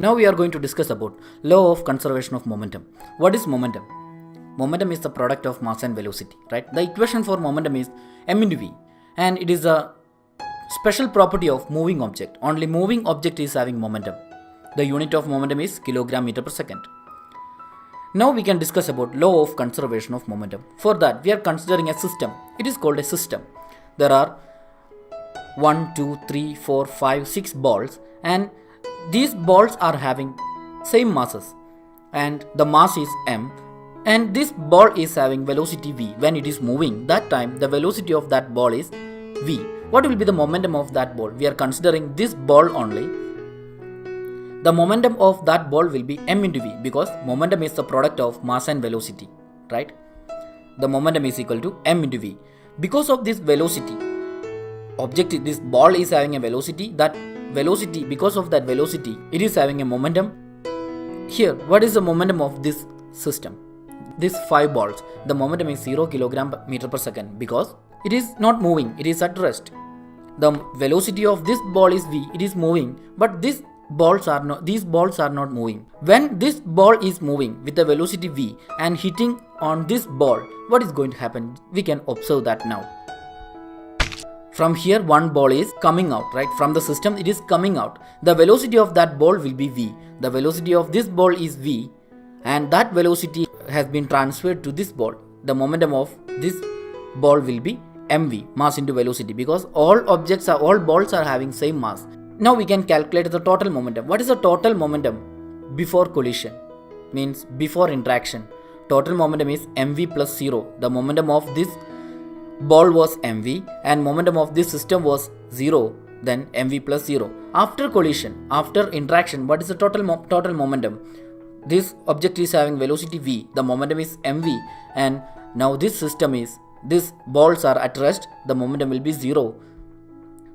Now we are going to discuss about law of conservation of momentum. What is momentum? Momentum is the product of mass and velocity, right? The equation for momentum is m into v, and it is a special property of moving object. Only moving object is having momentum. The unit of momentum is kilogram meter per second. Now we can discuss about law of conservation of momentum. For that, we are considering a system. It is called a system. There are 1, 2, 3, 4, 5, 6 balls, and these balls are having same masses, and the mass is m, and this ball is having velocity v. When it is moving, that time the velocity of that ball is v. What will be the momentum of that ball? We are considering this ball only. The momentum of that ball will be m into v, because momentum is the product of mass and velocity, right? The momentum is equal to m into v. Because of this velocity, this ball is having a velocity. That velocity, because of that velocity, it is having a momentum. Here, what is the momentum of this system? These 5 balls, the momentum is 0 kilogram meter per second, because it is not moving, it is at rest. The velocity of this ball is v, it is moving, but these balls are not moving. When this ball is moving with the velocity v and hitting on this ball, what is going to happen? We can observe that now. From here, one ball is coming out, right? From the system, it is coming out. The velocity of that ball will be v. The velocity of this ball is v, and that velocity has been transferred to this ball. The momentum of this ball will be mv, mass into velocity, because all balls are having same mass. Now we can calculate the total momentum. What is the total momentum before collision? Means before interaction. Total momentum is mv plus 0. The momentum of this ball was mv and momentum of this system was 0, then mv plus 0. After collision, after interaction, what is the total momentum? This object is having velocity v, the momentum is mv, and now these balls are at rest, the momentum will be 0.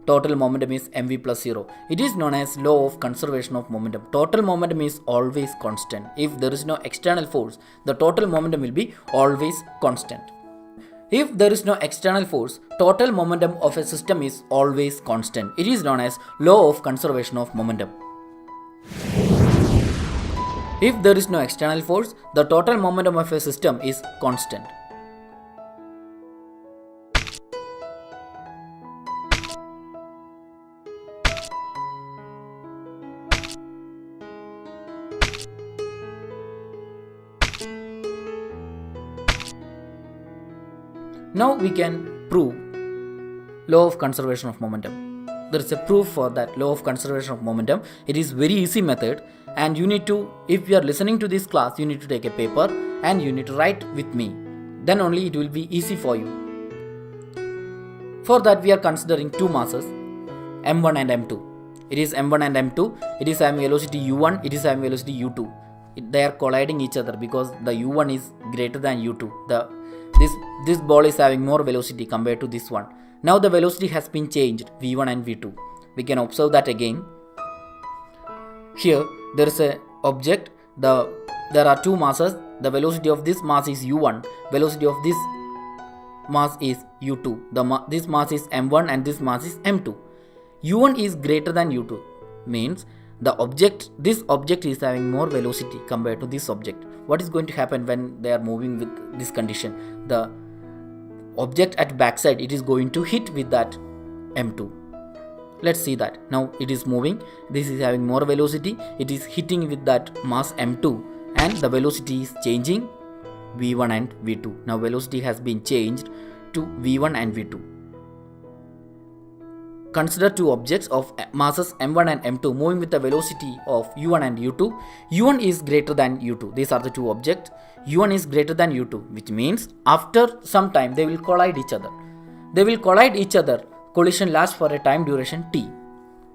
Total momentum is mv plus 0. It is known as law of conservation of momentum. Total momentum is always constant. If there is no external force, the total momentum will be always constant. If there is no external force, total momentum of a system is always constant. It is known as law of conservation of momentum. If there is no external force, the total momentum of a system is constant. Now we can prove law of conservation of momentum. There is a proof for that law of conservation of momentum. It is very easy method, and you need to, if you are listening to this class, you need to take a paper and you need to write with me. Then only it will be easy for you. For that, we are considering 2 masses, m1 and m2. It is m1 and m2. It is having velocity u1. It is having velocity u2. They are colliding each other because the u1 is greater than u2. This ball is having more velocity compared to this one. Now the velocity has been changed, v1 and v2. We can observe that again. Here there is a object. There are 2 masses. The velocity of this mass is u1. Velocity of this mass is u2. This mass is m1 and this mass is m2. u1 is greater than u2. Means this object is having more velocity compared to this object. What is going to happen when they are moving with this condition? The object at backside, it is going to hit with that m2. Let's see that. Now it is moving. This is having more velocity. It is hitting with that mass m2, and the velocity is changing v1 and v2. Now velocity has been changed to v1 and v2. Consider 2 objects of masses m1 and m2 moving with the velocity of u1 and u2. u1 is greater than u2. These are the 2 objects. u1 is greater than u2, which means after some time they will collide each other. Collision lasts for a time duration t.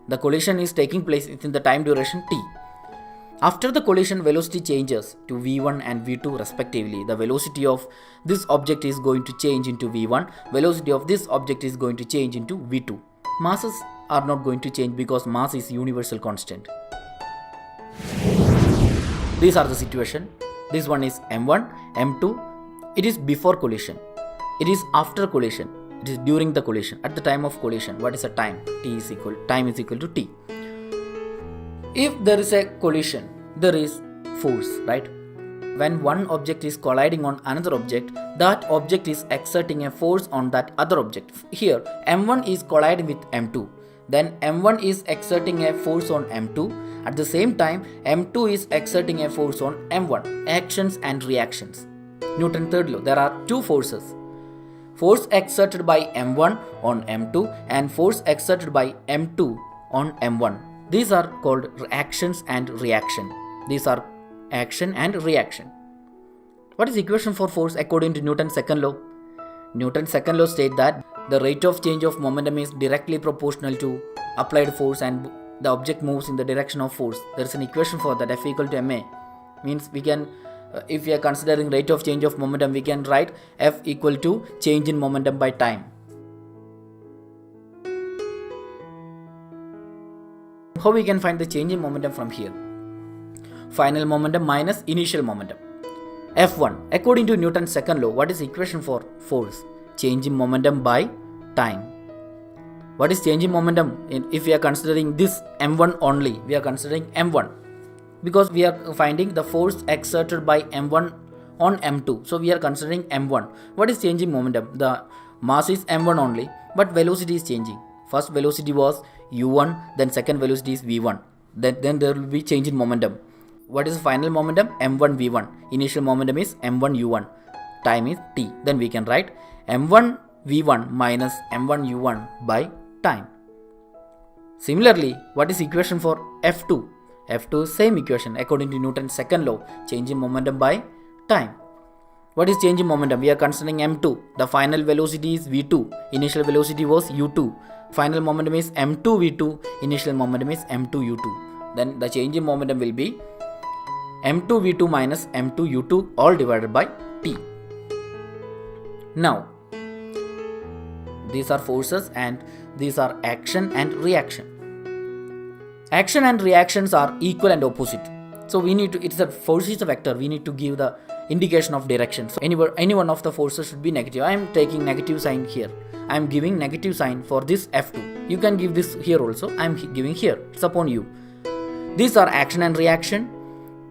The collision is taking place within the time duration t. After the collision, velocity changes to v1 and v2 respectively. The velocity of this object is going to change into v1. Velocity of this object is going to change into v2. Masses are not going to change because mass is universal constant. These are the situation. This one is m1, m2. It is before collision. It is after collision. It is during the collision. At the time of collision, what is the time? Time is equal to t. If there is a collision, there is force, right? When one object is colliding on another object, that object is exerting a force on that other object. Here, M1 is colliding with M2. Then M1 is exerting a force on M2. At the same time, M2 is exerting a force on M1. Actions and reactions. Newton's third law. There are two forces. Force exerted by M1 on M2 and force exerted by M2 on M1. These are called actions and reaction. These are action and reaction. What is equation for force according to Newton's second law? Newton's second law states that the rate of change of momentum is directly proportional to applied force and the object moves in the direction of force. There is an equation for that, F equal to ma. Means we can, if we are considering rate of change of momentum, we can write F equal to change in momentum by time. How we can find the change in momentum from here? Final momentum minus initial momentum. F1. According to Newton's second law, what is the equation for force? Change in momentum by time. What is change in momentum? If we are considering this M1 only, we are considering M1. Because we are finding the force exerted by M1 on M2. So we are considering M1. What is change in momentum? The mass is M1 only, but velocity is changing. First velocity was U1, then second velocity is V1. Then there will be change in momentum. What is the final momentum? M1 V1. Initial momentum is M1 U1. Time is T. Then we can write M1 V1 minus M1 U1 by time. Similarly, what is equation for F2? F2 is same equation according to Newton's second law, change in momentum by time. What is change in momentum? We are considering M2. The final velocity is V2. Initial velocity was U2. Final momentum is M2 V2. Initial momentum is M2 U2. Then the change in momentum will be M2 V2 minus M2 U2 all divided by T. Now, these are forces and these are action and reaction. Action and reactions are equal and opposite. So we need to, it's a force is a vector, we need to give the indication of direction. So any one of the forces should be negative. I am taking negative sign here. I am giving negative sign for this F2. You can give this here also. I am giving here. It's upon you. These are action and reaction.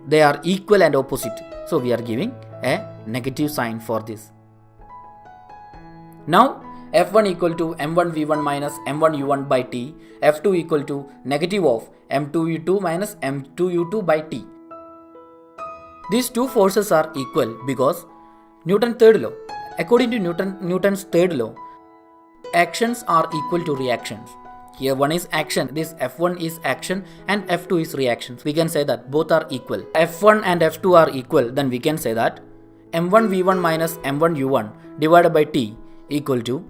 They are equal and opposite. So we are giving a negative sign for this. Now F1 equal to M1 V1 minus M1 U1 by T. F2 equal to negative of M2 U2 minus M2 U2 by T. These two forces are equal because Newton's third law. According to Newton's third law, actions are equal to reactions. Here one is action, this F1 is action and F2 is reaction. We can say that both are equal. F1 and F2 are equal, then we can say that M1 V1 minus M1 U1 divided by T equal to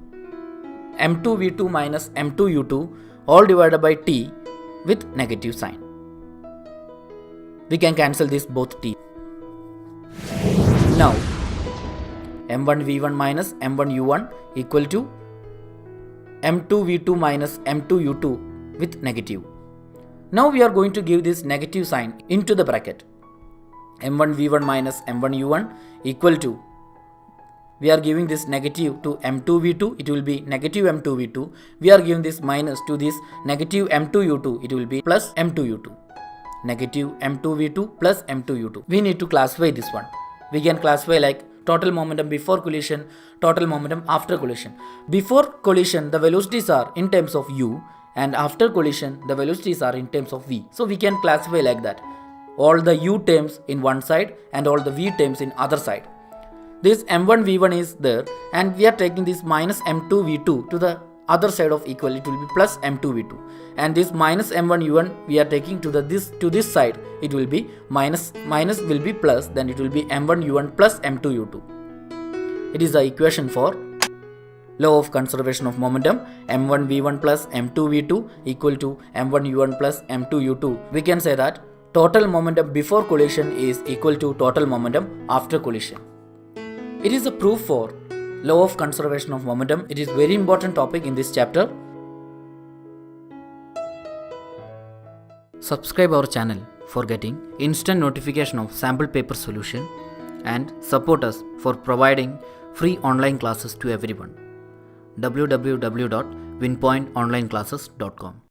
M2 V2 minus M2 U2 all divided by T with negative sign. We can cancel this both T. Now M1 V1 minus M1 U1 equal to M2 V2 minus M2 U2 with negative. Now we are going to give this negative sign into the bracket. M1 V1 minus M1 U1 equal to, we are giving this negative to M2 V2, it will be negative M2 V2. We are giving this minus to this negative M2 U2, it will be plus M2 U2. Negative M2 V2 plus M2 U2. We need to classify this one. We can classify like total momentum before collision, total momentum after collision. Before collision, the velocities are in terms of u, and after collision, the velocities are in terms of v. So we can classify like that. All the u terms in one side and all the v terms in other side. This m1 v1 is there, and we are taking this minus m2 v2 to the other side of equal. It will be plus m2 v2, and this minus m1 u1 we are taking to this side. It will be minus will be plus, then it will be m1 u1 plus m2 u2. It is the equation for law of conservation of momentum. m1 v1 plus m2 v2 equal to m1 u1 plus m2 u2. We can say that total momentum before collision is equal to total momentum after collision. It is a proof for law of conservation of momentum. It is very important topic in this chapter. Subscribe our channel for getting instant notification of sample paper solution, and support us for providing free online classes to everyone. www.winpointonlineclasses.com